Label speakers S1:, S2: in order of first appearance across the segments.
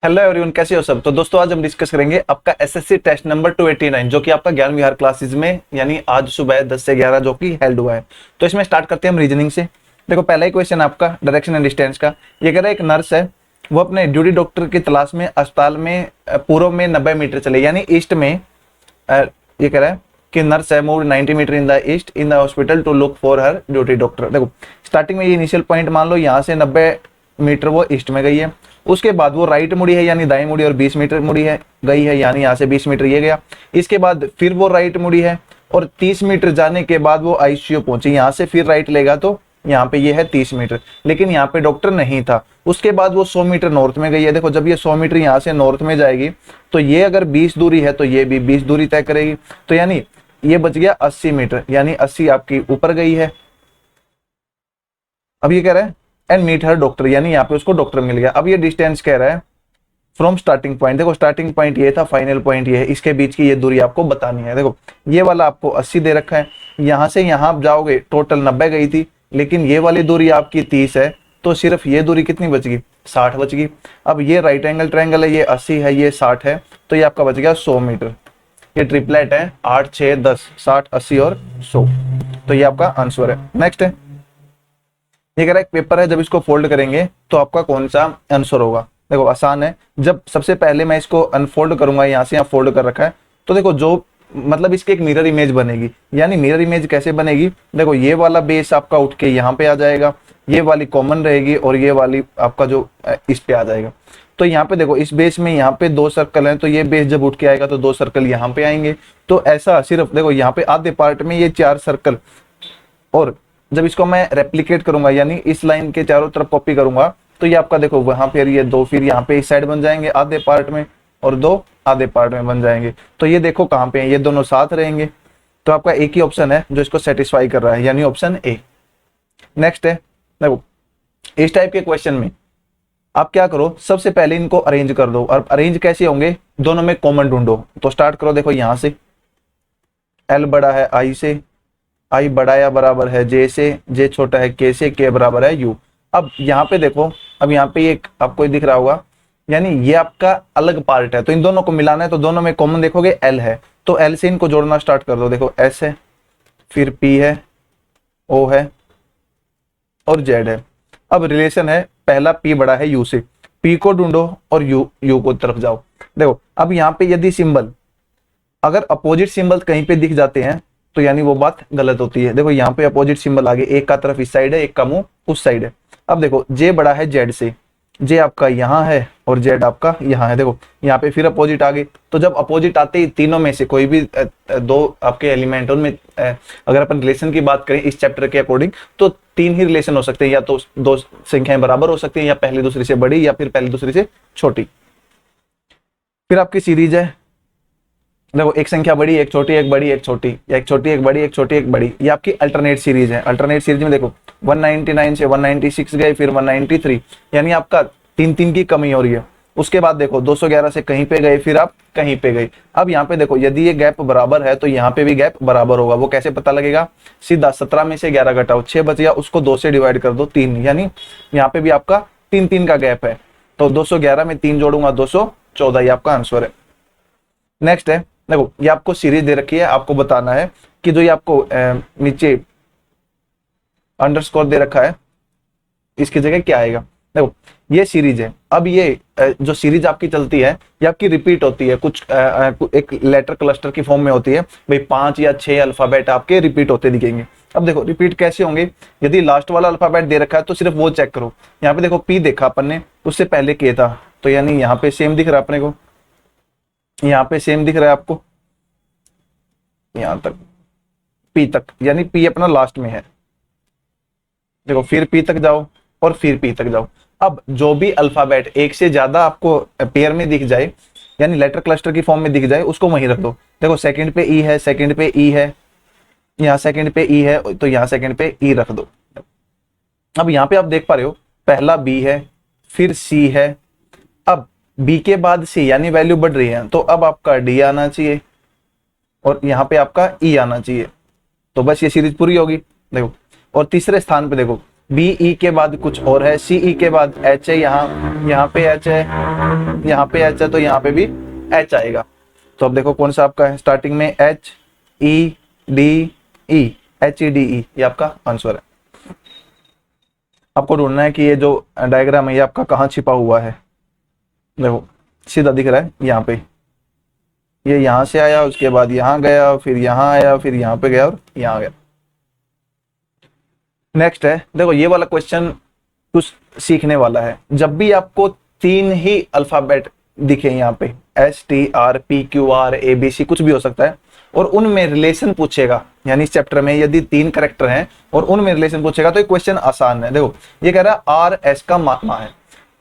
S1: Hello everyone, कैसे हो सब। तो दोस्तों आज हम डिस्कस करेंगे आपका एसएससी टेस्ट नंबर 289 जो कि आपका 11वीं हर क्लासेस में यानी आज सुबह 10 से 11 जो कि हेल्ड हुआ है। तो इसमें स्टार्ट करते हैं हम रीजनिंग से। देखो पहला ही क्वेश्चन आपका डायरेक्शन एंड डिस्टेंस का। ये कह रहा है एक नर्स है, वो अपने ड्यूटी डॉक्टर की तलाश में अस्पताल में पूर्व में 90 मीटर चले यानी ईस्ट में। ये कह रहा है कि नर्स है move 90 metre in the east in the hospital to look for her duty doctor. देखो स्टार्टिंग में ये इनिशियल पॉइंट मान लो, यहाँ से 90 मीटर वो ईस्ट में गई है, उसके बाद वो राइट मुड़ी है यानी दाएं मुड़ी और 20 मीटर मुड़ी है गई है यानी यहाँ से 20 मीटर ये गया। इसके बाद फिर वो राइट मुड़ी है और 30 मीटर जाने के बाद वो आईसीयू पहुंची, यहाँ से फिर राइट लेगा तो यहाँ पे ये है 30 मीटर, लेकिन यहाँ पे डॉक्टर नहीं था। उसके बाद वो 100 मीटर नॉर्थ में गई है। देखो जब ये 100 मीटर यहाँ से नॉर्थ में जाएगी तो ये अगर 20 दूरी है तो ये भी 20 दूरी तय करेगी, तो यानी ये बच गया 80 मीटर यानी 80 आपकी ऊपर गई है। अब ये कह रहा है एंड मीट हर डॉक्टर यानी यहाँ पे उसको डॉक्टर मिल गया। अब ये डिस्टेंस कह रहा है फ्रॉम स्टार्टिंग पॉइंट। देखो स्टार्टिंग पॉइंट ये था, फाइनल पॉइंट ये है, इसके बीच की ये दूरी आपको बतानी है। देखो ये वाला आपको 80 दे रखा है, यहाँ से यहाँ आप जाओगे टोटल 90 गई थी, लेकिन ये वाली दूरी आपकी 30 है, तो सिर्फ ये दूरी कितनी बच गई, 60 बच गई। अब ये राइट एंगल ट्रायंगल है, ये 80 है ये 60 है, तो ये आपका बच गया 100 मीटर। ये ट्रिपलेट है 8 6 10 60 80 और 100, तो ये आपका आंसर है। नेक्स्ट है ये कह रहा है एक पेपर है, जब इसको फोल्ड करेंगे तो आपका कौन सा आंसर होगा। देखो आसान है, जब सबसे पहले मैं इसको अनफोल्ड करूंगा, यहाँ से यहाँ फोल्ड कर रखा है, तो देखो जो मतलब इसकी एक मिरर इमेज बनेगी। यानी मिरर इमेज कैसे बनेगी, देखो ये वाला बेस आपका उठ के यहाँ पे आ जाएगा, ये वाली कॉमन रहेगी और ये वाली आपका जो इस पे आ जाएगा। तो यहाँ पे देखो इस बेस में यहाँ पे 2 सर्कल हैं, तो ये बेस जब उठ के आएगा तो 2 सर्कल यहाँ पे आएंगे। तो ऐसा सिर्फ देखो यहाँ पे आधे पार्ट में ये 4 सर्कल, और जब इसको मैं रेप्लिकेट करूंगा यानी इस लाइन के चारों तरफ कॉपी करूंगा तो ये आपका देखो वहां पर ये 2 फिर यहाँ पे इस साइड बन जाएंगे आधे पार्ट में, और 2 आधे पार्ट में बन जाएंगे। तो ये देखो कहाँ पे हैं, ये दोनों साथ रहेंगे। तो आपका एक ही ऑप्शन है जो इसको सेटिस्फाई कर रहा है यानी ऑप्शन ए। नेक्स्ट है देखो इस टाइप के क्वेश्चन में आप क्या करो, सबसे पहले इनको अरेंज कर दो। और अरेंज कैसे होंगे, दोनों में कॉमन ढूंढो। तो स्टार्ट करो, देखो यहाँ से एल बड़ा है आई से, आई बड़ा या बराबर है जे से, जे छोटा है के से, के बराबर है यू। अब यहाँ पे देखो, अब यहाँ पे एक आपको दिख रहा होगा यानी ये आपका अलग पार्ट है, तो इन दोनों को मिलाना है। तो दोनों में कॉमन देखोगे एल है, तो एल से इनको जोड़ना स्टार्ट कर दो। देखो एस है, फिर पी है, ओ है और जेड है। अब रिलेशन है पहला पी बड़ा है यू से, पी को ढूंढो और यू को तरफ जाओ। देखो अब यहाँ पे यदि सिंबल अगर अपोजिट सिंबल कहीं पे दिख जाते हैं तो यानी वो बात गलत होती है। देखो यहाँ पे अपोजिट सिंबल आगे, एक का तरफ इस साइड है, एक का मुंह उस साइड है। अब देखो जे बड़ा है जेड से, जे आपका यहाँ है और जेड आपका यहाँ है। देखो यहाँ पे फिर अपोजिट आ गई, तो जब अपोजिट आते ही तीनों में से कोई भी 2 आपके एलिमेंट उनमें अगर अपन रिलेशन की बात करें इस चैप्टर के अकॉर्डिंग तो 3 ही रिलेशन हो सकते हैं, या तो 2 संख्याएं बराबर हो सकती हैं, या पहली दूसरी से बड़ी या फिर पहली दूसरी से छोटी। फिर आपकी सीरीज है, देखो एक संख्या बड़ी एक छोटी, एक बड़ी एक छोटी, या एक छोटी एक बड़ी एक छोटी एक बड़ी, ये आपकी अल्टरनेट सीरीज है। अल्टरनेट सीरीज में देखो 199 से 196 गए, फिर 193 यानी आपका 3 की कमी हो रही है। उसके बाद देखो 211 से कहीं पे गए, फिर आप कहीं पे गए। अब यहाँ पे देखो यदि ये गैप बराबर है तो यहाँ पे भी गैप बराबर होगा। वो कैसे पता लगेगा, सीधा 17 में से 11 घटाओ, 6 बच गया, उसको 2 से डिवाइड कर दो 3, यानी यहाँ पे भी आपका 3 का गैप है। तो 211 में 3 जोड़ूंगा 214, ये आपका आंसर है। नेक्स्ट है देखो ये आपको सीरीज दे रखी है, आपको बताना है कि जो ये आपको नीचे अंडरस्कोर दे रखा है इसकी जगह क्या आएगा। देखो ये सीरीज है, अब ये जो सीरीज आपकी चलती है ये आपकी रिपीट होती है, कुछ एक लेटर क्लस्टर की फॉर्म में होती है। भाई 5 या 6 अल्फाबेट आपके रिपीट होते दिखेंगे। अब देखो रिपीट कैसे होंगे, यदि लास्ट वाला अल्फाबेट दे रखा है तो सिर्फ वो चेक करो। यहाँ पे देखो पी देखा अपन ने, उससे पहले के था, तो यानी यहाँ पे सेम दिख रहा है अपने को, यहाँ पे सेम दिख रहा है आपको, यहां तक पी तक, यानी पी अपना लास्ट में है। देखो फिर पी तक जाओ और फिर पी तक जाओ। अब जो भी अल्फाबेट एक से ज्यादा आपको पेयर में दिख जाए यानी लेटर क्लस्टर की फॉर्म में दिख जाए उसको वहीं रख दो। देखो सेकंड पे ई है, सेकंड पे ई है, यहाँ सेकंड पे ई है, तो यहाँ सेकंड पे ई रख दो। अब यहाँ पे आप देख पा रहे हो पहला बी है, फिर सी है, अब बी के बाद सी यानी वैल्यू बढ़ रही है, तो अब आपका डी आना चाहिए और यहाँ पे आपका ई आना चाहिए। तो बस ये सीरीज पूरी होगी। देखो और तीसरे स्थान पे देखो BE के बाद कुछ और है, CE के बाद H है, यहाँ पे H है, यहाँ पे H है, तो यहाँ पे भी H आएगा। तो अब देखो कौन सा आपका है, स्टार्टिंग में HEDE, HEDE, ये आपका आंसर है। आपको ढूंढना है कि ये जो डायग्राम है ये आपका कहाँ छिपा हुआ है। देखो सीधा दिख रहा है यहाँ पे, ये यहाँ से आया, उसके बाद यहाँ गया, फिर यहाँ आया, फिर यहाँ पे गया और यहाँ गया। नेक्स्ट है, देखो ये वाला क्वेश्चन कुछ सीखने वाला है। जब भी आपको 3 ही अल्फाबेट दिखे यहाँ पे, STR, PQR, ABC, कुछ भी हो सकता है, और उनमें रिलेशन पूछेगा, यानी इस चैप्टर में यदि 3 कैरेक्टर हैं और उनमें रिलेशन पूछेगा तो ये क्वेश्चन आसान है। देखो ये कह रहा है RS का मामा है,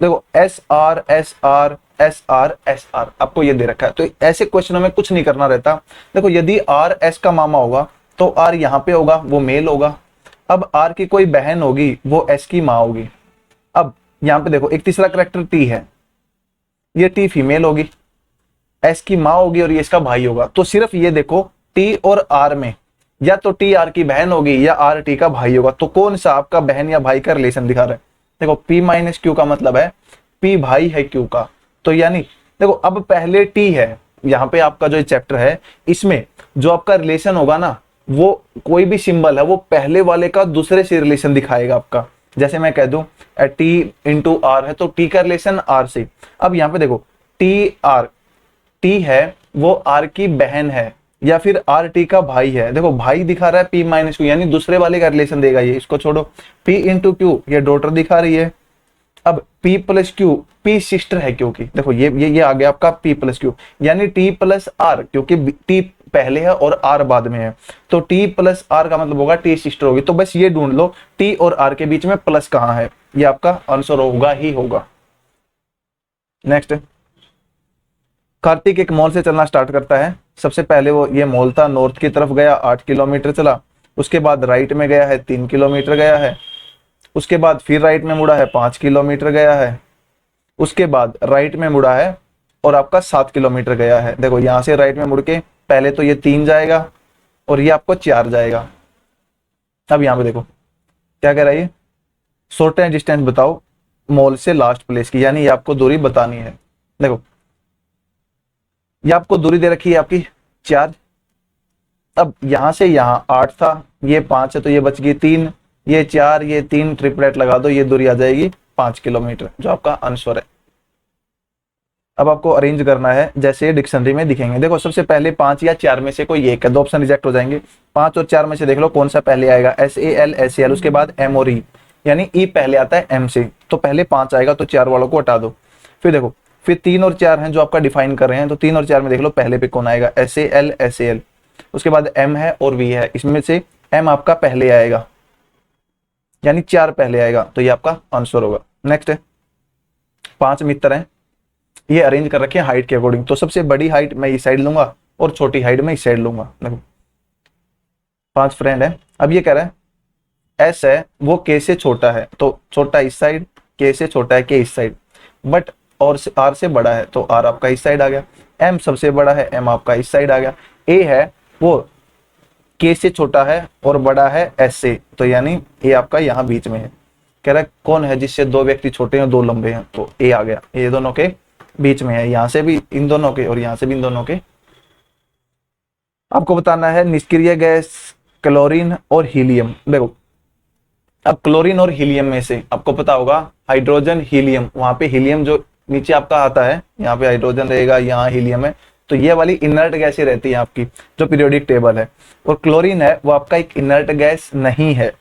S1: देखो SR SR SR SR आपको ये दे रखा है। तो ऐसे क्वेश्चनों में कुछ नहीं करना रहता। देखो यदि RS का मामा होगा तो R यहाँ पे होगा, वो मेल होगा। अब R की कोई बहन होगी, वो S की माँ होगी। अब यहाँ पे देखो एक तीसरा कैरेक्टर T है, ये T फीमेल होगी, S की माँ होगी और ये इसका भाई होगा। तो सिर्फ ये देखो T और R में या तो T R की बहन होगी या R T का भाई होगा। तो कौन सा आपका बहन या भाई का रिलेशन दिखा रहा है? देखो P माइनस Q का मतलब है P भाई है Q का। तो यानी देखो अब पहले T है, यहाँ पे आपका जो चैप्टर है इसमें जो आपका रिलेशन होगा ना, वो कोई भी सिंबल है वो पहले वाले का दूसरे से रिलेशन दिखाएगा आपका। जैसे मैं कह दूं T इंटू R है तो T का रिलेशन R से। अब यहाँ पे देखो T है वो R की बहन है या फिर R T का भाई है। देखो भाई दिखा रहा है P माइनस Q, यानी दूसरे वाले का रिलेशन देगा ये, इसको छोड़ो। P इंटू Q ये डॉटर दिखा रही है। अब P plus Q, P sister है Q की। देखो ये आ गया आपका P प्लस Q, यानी T प्लस R, क्योंकि T पहले है और R बाद में है, तो T प्लस R का मतलब होगा T सिस्टर होगी। तो बस ये ढूंढ लो T और R के बीच में प्लस कहाँ है, ये आपका आंसर होगा ही होगा। नेक्स्ट, कार्तिक एक मॉल से चलना स्टार्ट करता है। सबसे पहले वो ये मॉल था, नॉर्थ की तरफ गया, 8 किलोमीटर चला। उसके बाद राइट में गया है, 3 किलोमीटर गया है। उसके बाद फिर राइट में मुड़ा है, 5 किलोमीटर गया है। उसके बाद राइट में मुड़ा है और आपका 7 किलोमीटर गया है। देखो यहाँ से राइट में मुड़ के पहले तो ये 3 जाएगा और ये आपको 4 जाएगा। अब यहाँ पे देखो क्या कह रहा है ये, शॉर्टेस्ट डिस्टेंस बताओ मॉल से लास्ट प्लेस की, यानी ये आपको दूरी बतानी है। देखो ये आपको दूरी दे रखी है आपकी 4। अब यहां से यहाँ 8 था, ये 5 है तो ये बच गई 3, ये 4, ये 3, ट्रिपलेट लगा दो, ये दूरी आ जाएगी 5 किलोमीटर, जो आपका आंसर है। अब आपको अरेंज करना है जैसे डिक्शनरी में दिखेंगे। देखो सबसे पहले 5 या 4 में से कोई एक है, 2 ऑप्शन रिजेक्ट हो जाएंगे। 5 और 4 में से देख लो कौन सा पहले आएगा, SAL SAL, उसके बाद M और E, यानी E पहले आता है M से, तो पहले 5 आएगा तो 4 वालों को हटा दो। फिर देखो फिर 3 और 4 हैं जो आपका डिफाइन कर रहे हैं, तो 3 और 4 में देख लो पहले पे कौन आएगा, SAL SAL, उसके बाद M है और V है, इसमें से M आपका पहले आएगा, यानी 4 पहले आएगा, तो ये आपका आंसर होगा। नेक्स्ट है, 5 मित्र हैं, ये अरेंज कर रखे हैं हाइट के अकॉर्डिंग। तो सबसे बड़ी हाइट मैं इस साइड लूंगा और छोटी हाइट मैं इस साइड लूंगा। देखो 5 फ्रेंड है। अब ये कह रहा है S है वो K से छोटा है, तो छोटा इस साइड, K से छोटा है K इस साइड, बट और R से बड़ा है तो R आपका इस साइड आ गया। M सबसे बड़ा है, M आपका इस साइड आ गया। A है वो K से छोटा है और बड़ा है S से, तो यानी A आपका यहाँ बीच में है। कह रहा है कौन है जिससे 2 व्यक्ति छोटे हैं 2 लंबे हैं, तो A आ गया, ये दोनों के बीच में है, यहाँ से भी इन दोनों के और यहाँ से भी इन दोनों के। आपको बताना है निष्क्रिय गैस क्लोरीन और हीलियम। देखो अब क्लोरीन और हीलियम में से आपको पता होगा हाइड्रोजन हीलियम, वहां पे हीलियम जो नीचे आपका आता है, यहाँ पे हाइड्रोजन रहेगा, यहाँ हीलियम है, तो ये वाली इनर्ट गैस ही रहती है आपकी जो पीरियोडिक टेबल है। और क्लोरीन है वो आपका एक इनर्ट गैस नहीं है,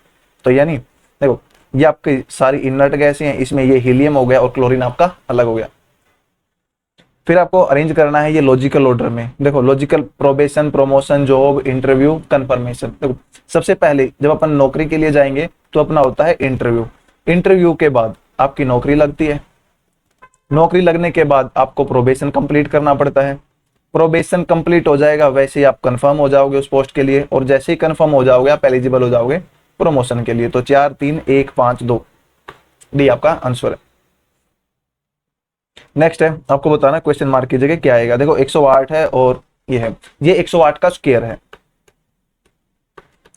S1: तो यानी देखो ये आपकी सारी इनर्ट गैस हैं, इसमें ये हीलियम हो गया और क्लोरीन आपका अलग हो गया। फिर आपको अरेंज करना है ये लॉजिकल ऑर्डर में। देखो logical, probation, promotion, job, interview, confirmation. देखो सबसे पहले जब अपन नौकरी के लिए जाएंगे तो अपना होता है इंटरव्यू। इंटरव्यू के बाद आपकी नौकरी लगती है, नौकरी लगने के बाद आपको प्रोबेशन कंप्लीट करना पड़ता है। प्रोबेशन कंप्लीट हो जाएगा वैसे ही आप कंफर्म हो जाओगे उस पोस्ट के लिए, और जैसे ही कंफर्म हो जाओगे आप एलिजिबल हो जाओगे प्रमोशन के लिए। तो 4 3 1 5 2 डी आपका आंसर है। नेक्स्ट है, आपको बताना क्वेश्चन मार्क की जगह क्या आएगा। देखो 108 है और ये है, ये 108 का स्क्वायर है,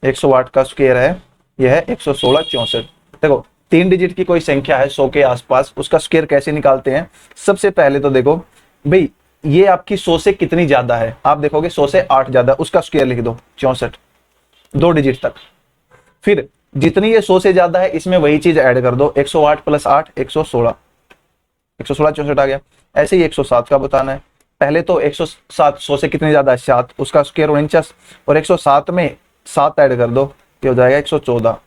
S1: 108 का स्क्वायर है, ये है 116 64। देखो 3 डिजिट की कोई संख्या है 100 के आसपास, उसका स्क्वायर कैसे निकालते हैं? सबसे पहले तो देखो भाई ये आपकी 100 से कितनी ज्यादा है, आप देखोगे 100 से 8 ज्यादा, उसका स्क्वायर लिख दो 64, 2 डिजिट तक। फिर जितनी ये 100 से ज्यादा है इसमें वही चीज ऐड कर दो, 108 प्लस 8 116, 116 64 आ गया। ऐसे ही 107 का बताना है, पहले तो 107 100 से कितनी ज्यादा है 7, उसका स्क्वायर 49, और 107 में 7 ऐड कर दो, ये हो जाएगा 114।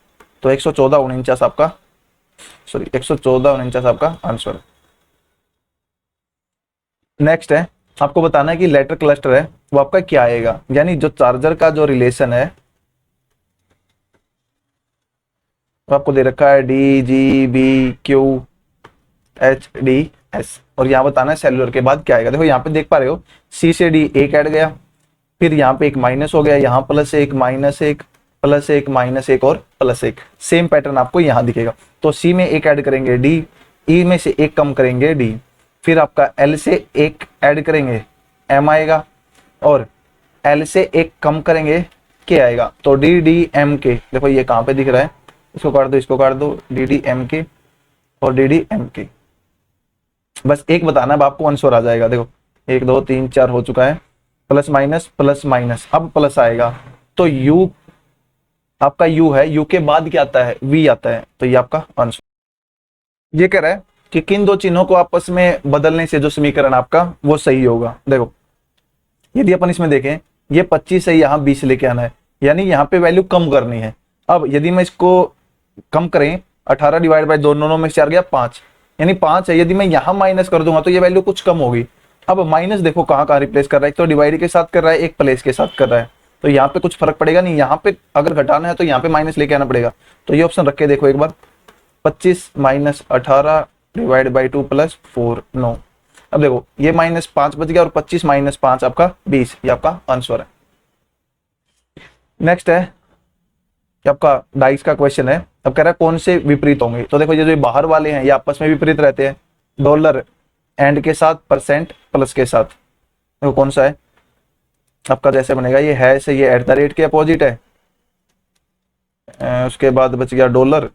S1: तो 114 49 आपका, सॉरी 114 49 आपका आंसर। नेक्स्ट है आपको बताना है कि लेटर क्लस्टर है वो आपका क्या आएगा, यानी जो चार्जर का जो रिलेशन है वो आपको दे रखा है D G B Q H D S, और यहाँ बताना है सेलुलर के बाद क्या आएगा। देखो यहाँ पे देख पा रहे हो सी से डी एक ऐड गया, फिर यहाँ पे एक माइनस हो गया, यहाँ प्लस एक माइनस एक प्लस एक माइनस एक और प्लस एक, सेम पैटर्न आपको यहाँ दिखेगा। तो सी में एक ऐड करेंगे डी, ई में से एक कम करेंगे डी, फिर आपका एल से एक ऐड करेंगे एम आएगा, और एल से एक कम करेंगे के आएगा। तो डी डी एम के, देखो ये कहाँ पे दिख रहा है, इसको काट दो इसको काट दो, डी डी एम के और डी डी एम के। बस एक बताना है आपको आंसर आ जाएगा। देखो 1 2 3 4 हो चुका है, प्लस माइनस, अब प्लस आएगा तो यू आपका यू है, यू के बाद क्या आता है वी आता है, तो ये आपका आंसर। ये कह रहा है कि किन दो चिन्हों को आपस में बदलने से जो समीकरण आपका वो सही होगा। देखो यदि अपन इसमें देखें ये 25 है, यहाँ 20 लेके आना है, यानी यहाँ पे वैल्यू कम करनी है। अब यदि मैं इसको कम करें 18 डिवाइड बाय 2, दोनों में से आ गया 5, यानी 5 है, यदि मैं यहाँ माइनस कर दूंगा तो ये वैल्यू कुछ कम होगी। अब माइनस देखो कहाँ कहाँ रिप्लेस कर रहा है, एक तो डिवाइड के साथ कर रहा है, एक प्लेस के साथ कर रहा है, तो यहाँ पे कुछ फर्क पड़ेगा नहीं। यहाँ पे अगर घटाना है तो यहाँ पे माइनस लेके आना पड़ेगा, तो ये ऑप्शन रख के देखो एक बार, 25 माइनस 18 डिवाइड बाई 2 प्लस 4 9। अब देखो ये -5 बच गया, और 25 माइनस 5 आपका 20, ये आपका आंसर है। नेक्स्ट है कि आपका डाइस का क्वेश्चन है। अब कह रहा है कौन से विपरीत होंगे, तो देखो ये जो बाहर वाले हैं ये आपस में विपरीत रहते हैं, डॉलर एंड के साथ, परसेंट प्लस के साथ। देखो कौन सा है आपका, जैसे बनेगा ये है से ये एट द रेट के अपोजिट है, उसके बाद बच गया डॉलर,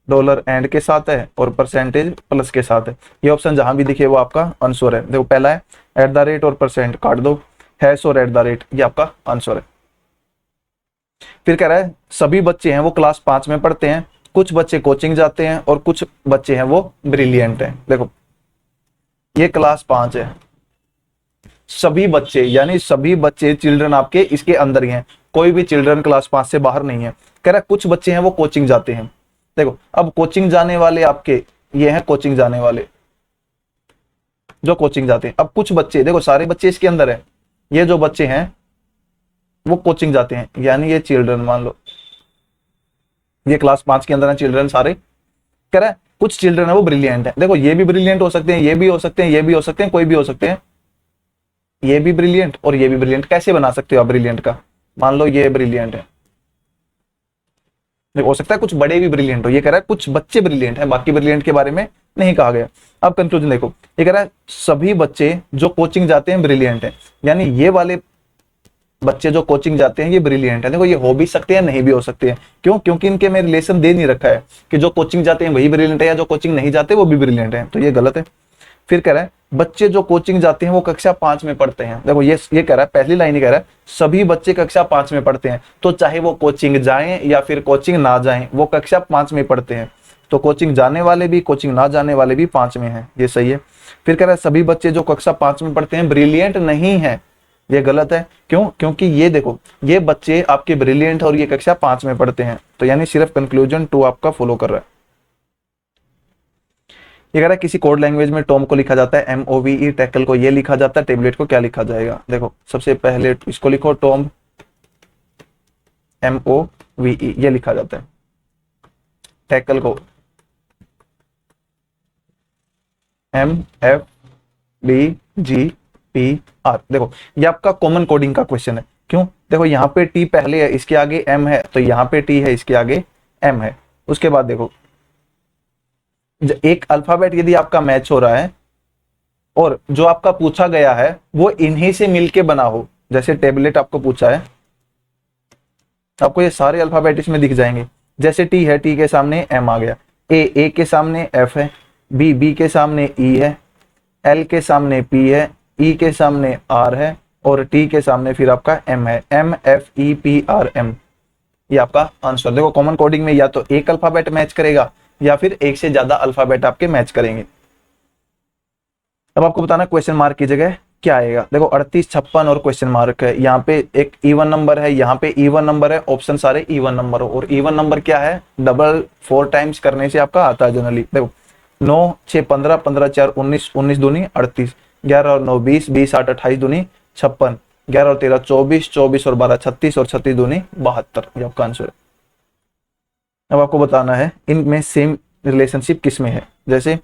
S1: डॉलर एंड के साथ है और परसेंटेज प्लस के साथ है। ये ऑप्शन जहां भी दिखे वो आपका आंसर है। देखो पहला है एट द रेट और परसेंट काट दो, हैश और एट द रेट, ये आपका आंसर है। फिर कह रहा है सभी बच्चे हैं वो क्लास 5 में पढ़ते हैं, कुछ बच्चे कोचिंग जाते हैं और कुछ बच्चे हैं वो ब्रिलियंट हैं। देखो ये क्लास 5 है, सभी बच्चे यानी सभी बच्चे चिल्ड्रन आपके इसके अंदर ही हैं, कोई भी चिल्ड्रन क्लास 5 से बाहर नहीं है। कह रहा है कुछ बच्चे हैं वो कोचिंग जाते हैं। देखो अब कोचिंग जाने वाले आपके ये हैं, कोचिंग जाने वाले जो कोचिंग जाते हैं। अब कुछ बच्चे, देखो सारे बच्चे इसके अंदर है, ये जो बच्चे हैं वो कोचिंग जाते हैं, यानी ये चिल्ड्रन मान लो ये क्लास 5 के अंदर है चिल्ड्रन सारे। कह रहा है कुछ चिल्ड्रन है वो ब्रिलियंट है। देखो ये भी ब्रिलियंट हो सकते हैं, ये भी हो सकते हैं, ये भी हो सकते हैं, कोई भी हो सकते हैं, ये भी ब्रिलियंट और ये भी ब्रिलियंट। कैसे बना सकते हो आप ब्रिलियंट का, मान लो ये ब्रिलियंट है, हो सकता है कुछ बड़े भी ब्रिलियंट हो। ये कह रहा है कुछ बच्चे ब्रिलियंट है, बाकी ब्रिलियंट के बारे में नहीं कहा गया। अब कंक्लूजन देखो, ये कह रहा है सभी बच्चे जो कोचिंग जाते हैं ब्रिलियंट है, यानी ये वाले बच्चे जो कोचिंग जाते हैं ये ब्रिलियंट है। देखो ये हो भी सकते हैं नहीं भी हो सकते हैं, क्यों? क्योंकि इनके में रिलेशन दे नहीं रखा है कि जो कोचिंग जाते हैं वही ब्रिलियंट है या जो कोचिंग नहीं जाते वो भी ब्रिलियंट है, तो ये गलत है। फिर कह रहा है बच्चे जो कोचिंग जाते हैं वो कक्षा 5 में पढ़ते हैं। देखो ये कह रहा है, पहली लाइन ही कह रहा है सभी बच्चे कक्षा 5 में पढ़ते हैं, तो चाहे वो कोचिंग जाएं या फिर कोचिंग ना जाएं वो कक्षा 5 में पढ़ते हैं, तो कोचिंग जाने वाले भी कोचिंग ना जाने वाले भी 5 में हैं, ये सही है। फिर कह रहा है सभी बच्चे जो कक्षा 5 में पढ़ते हैं ब्रिलियंट नहीं है, ये गलत है। क्यों? क्योंकि ये देखो ये बच्चे आपके ब्रिलियंट और ये कक्षा 5 में पढ़ते हैं, तो यानी सिर्फ कंक्लूजन 2 आपका फॉलो कर रहा है। ये कह रहा है किसी कोड लैंग्वेज में टॉम को लिखा जाता है MOVE, टैकल को ये लिखा जाता है, टेबलेट को क्या लिखा जाएगा। देखो सबसे पहले इसको लिखो टॉम MOVE ये लिखा जाता है, टैकल को MFDGPR। देखो ये आपका कॉमन कोडिंग का क्वेश्चन है। क्यों? देखो यहाँ पे T पहले है, इसके आगे M है, तो यहाँ पे T है, इसके आगे M है। उसके बाद देखो एक अल्फाबेट यदि आपका मैच हो रहा है और जो आपका पूछा गया है वो इन्हीं से मिलके बना हो, जैसे टेबलेट आपको पूछा है, आपको ये सारे अल्फाबेट इसमें दिख जाएंगे, जैसे टी है, टी के सामने एम आ गया, ए के सामने एफ है, बी के सामने ई है, एल के सामने पी है, ई के सामने आर है, और टी के सामने फिर आपका एम है, M F E P R M, ये आपका आंसर। देखो कॉमन कोडिंग में या तो एक अल्फाबेट मैच करेगा या फिर एक से ज्यादा अल्फाबेट आपके मैच करेंगे। अब आपको बताना क्वेश्चन मार्क की जगह क्या आएगा। देखो 38, 56 और क्वेश्चन मार्क है, यहाँ पे एक इवन नंबर है, यहाँ पे इवन नंबर है, ऑप्शन सारे इवन नंबर हो, और इवन नंबर क्या है, डबल 4 टाइम्स करने से आपका आता है जनरली। देखो 9 6 15, 15 4 19, 19 दूनी 38, 11 और 9 20, 20 8 28 दूनी 56, 11 और 13 24, 24 और 12 36, और 36 दूनी 72, ये आपका आंसर है। अब आपको बताना है इनमें सेम रिलेशनशिप किसमें है। जैसे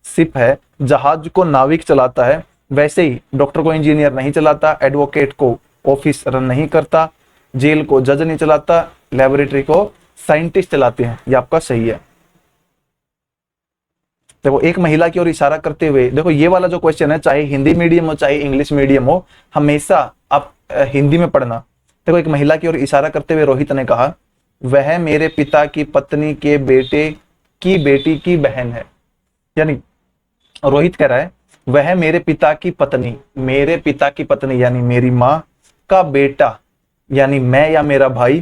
S1: शिप है, जहाज को नाविक चलाता है, वैसे ही डॉक्टर को इंजीनियर नहीं चलाता, एडवोकेट को ऑफिस रन नहीं करता, जेल को जज नहीं चलाता, लेबोरेटरी को साइंटिस्ट चलाते हैं, ये आपका सही है। देखो एक महिला की ओर इशारा करते हुए, देखो ये वाला जो क्वेश्चन है, चाहे हिंदी मीडियम हो चाहे इंग्लिश मीडियम हो, हमेशा आप हिंदी में पढ़ना। देखो एक महिला की ओर इशारा करते हुए रोहित ने कहा, वह मेरे पिता की पत्नी के बेटे की बेटी की बहन है। यानी रोहित कह रहा है वह मेरे पिता की पत्नी यानी मेरी माँ का बेटा यानी मैं या मेरा भाई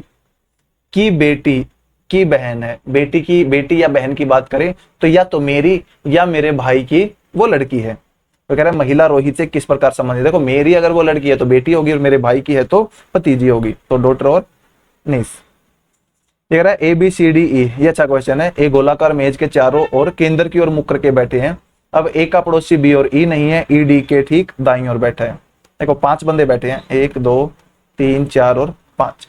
S1: की बेटी की बहन है। बेटी या बहन की बात करें तो या तो मेरी या मेरे भाई की वो लड़की है। तो कह रहा है महिला रोहित से किस प्रकार संबंधित। देखो मेरी अगर वो लड़की है तो बेटी होगी, और मेरे भाई की है तो भतीजी होगी, तो डॉटर और निस। ये कह रहा है A B C D E, ये अच्छा क्वेश्चन है। ए गोलाकार मेज के चारों ओर केंद्र की ओर मुख करके बैठे हैं। अब ए का पड़ोसी बी और ई नहीं है, ई डी के ठीक दाईं ओर बैठा है। देखो 5 बंदे बैठे हैं, 1 2 3 4 और 5,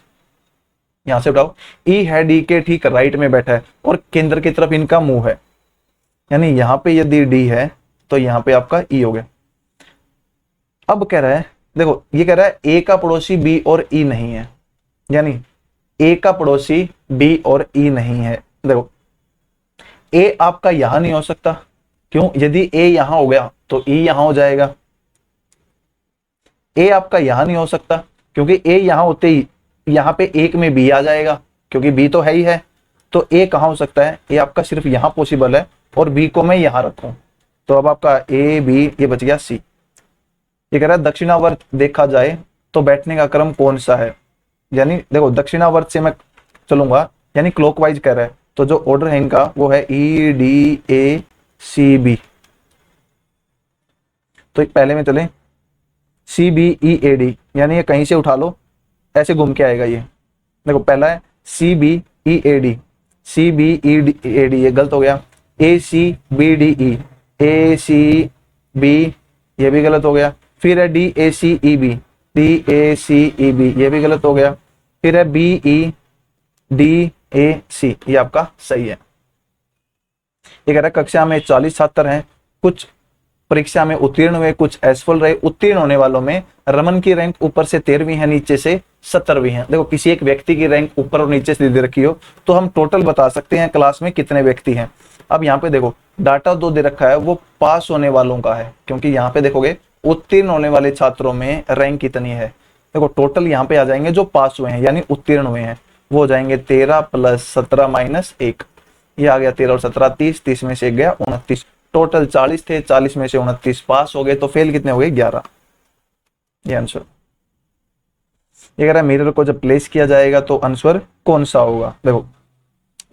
S1: यहां से उठाओ। ई है डी के ठीक राइट में बैठा है और केंद्र की तरफ इनका मुंह है, यानी यहां पे यदि डी है तो यहां पे आपका ई हो गया। अब कह रहा है, देखो ये कह रहा है ए का पड़ोसी बी और ई नहीं है, यानी ए का पड़ोसी बी और ई नहीं है। देखो ए आपका यहां नहीं हो सकता, क्यों, यदि ए यहां हो गया तो ई यहां हो जाएगा। ए आपका यहां नहीं हो सकता क्योंकि ए यहां होते ही यहां पे एक में बी आ जाएगा, क्योंकि बी तो है ही है। तो ए कहां हो सकता है, ए आपका सिर्फ यहां पॉसिबल है, और बी को मैं यहां रखूं, तो अब आपका ए बी ये बच गया सी। ये कह रहा है दक्षिणावर्त देखा जाए तो बैठने का क्रम कौन सा है। यानी देखो दक्षिणावर्त से मैं चलूंगा, यानी क्लॉकवाइज कह रहा है, तो जो ऑर्डर है इनका वो है ई डी ए सी बी। तो पहले में चले सी बी ई ए डी, यानी ये कहीं से उठा लो ऐसे घूम के आएगा। ये देखो पहला है C B E A D, C B E D A D, ये गलत हो गया। A C B D E, A C B ये भी गलत हो गया। फिर है D A C E B, D A C E B ये भी गलत हो गया। फिर है बी ई डी ए सी, ये आपका सही है। ये कह रहा है कक्षा में 40 छात्र हैं, कुछ परीक्षा में उत्तीर्ण हुए, कुछ असफल रहे। उत्तीर्ण होने वालों में रमन की रैंक ऊपर से 13वीं है, नीचे से 70वीं है। देखो किसी एक व्यक्ति की रैंक ऊपर और नीचे से दे रखी हो तो हम टोटल बता सकते हैं क्लास में कितने व्यक्ति हैं। अब यहाँ पे देखो डाटा 2 दे रखा है, वो पास होने वालों का है, क्योंकि यहाँ पे देखोगे उत्तीर्ण होने वाले छात्रों में रैंक कितनी है। देखो टोटल यहाँ पे आ जाएंगे जो पास हुए हैं यानी उत्तीर्ण हुए हैं, वो हो जाएंगे 13 + 17 - 1, ये आ गया 13 और 17 30, 30 में से 1 गया 29, टोटल 40 थे, 40 में से 29 पास हो गए, तो फेल कितने हो गए 11, ये आंसर। ये कह रहा है मिरर को जब प्लेस किया जाएगा तो आंसर कौन सा होगा। देखो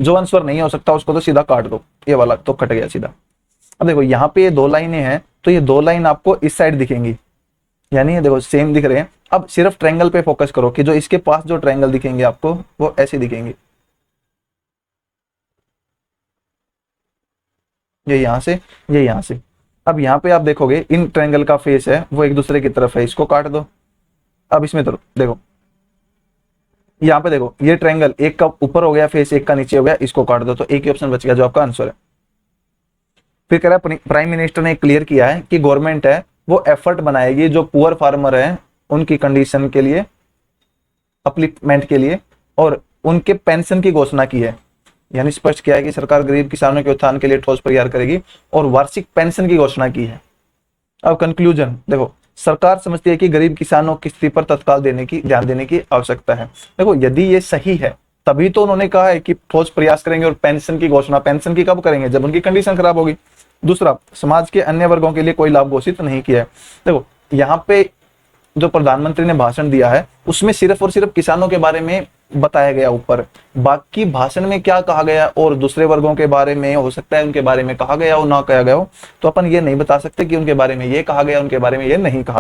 S1: जो आंसर नहीं हो सकता उसको तो सीधा काट दो, ये वाला तो कट गया सीधा। अब देखो यहाँ पे ये 2 लाइनें हैं, तो ये 2 लाइन आपको इस साइड दिखेंगी, यानी ये देखो सेम दिख रहे हैं। अब सिर्फ ट्रायंगल पे फोकस करो कि जो इसके पास जो ट्रायंगल दिखेंगे आपको वो ऐसे दिखेंगे, ये यहाँ से, ये यहाँ से। अब यहाँ पे आप देखोगे इन ट्रायंगल का फेस है वो एक दूसरे की तरफ है, इसको काट दो। अब इसमें तो देखो यहाँ पे देखो ये ट्रायंगल एक का ऊपर हो गया फेस, एक का नीचे हो गया, इसको काट दो, तो एक ही ऑप्शन बच गया जो आपका आंसर है। फिर कह रहा है प्राइम मिनिस्टर ने क्लियर किया है कि गवर्नमेंट है वो एफर्ट बनाएगी जो पुअर फार्मर है उनकी कंडीशन के लिए, अपलिफ्टमेंट के लिए, और उनके पेंशन की घोषणा की है। यानी स्पष्ट किया है कि सरकार गरीब किसानों के उत्थान के लिए ठोस प्रयास करेगी और वार्षिक पेंशन की घोषणा की है। अब कंक्लूजन देखो, सरकार समझती है कि गरीब किसानों की स्थिति पर तत्काल ध्यान देने की आवश्यकता है। देखो यदि ये सही है तभी तो उन्होंने कहा है कि ठोस प्रयास करेंगे, और पेंशन की घोषणा, पेंशन की कब करेंगे, जब उनकी कंडीशन खराब होगी। दूसरा, समाज के अन्य वर्गों के लिए कोई लाभ घोषित नहीं किया है। देखो यहाँ पे जो प्रधानमंत्री ने भाषण दिया है उसमें सिर्फ और सिर्फ किसानों के बारे में बताया गया ऊपर, बाकी भाषण में क्या कहा गया और दूसरे वर्गों के बारे में हो सकता है उनके बारे में कहा गया हो, ना कहा गया हो, तो अपन ये नहीं बता सकते कि उनके बारे में ये कहा गया, उनके बारे में ये नहीं कहा।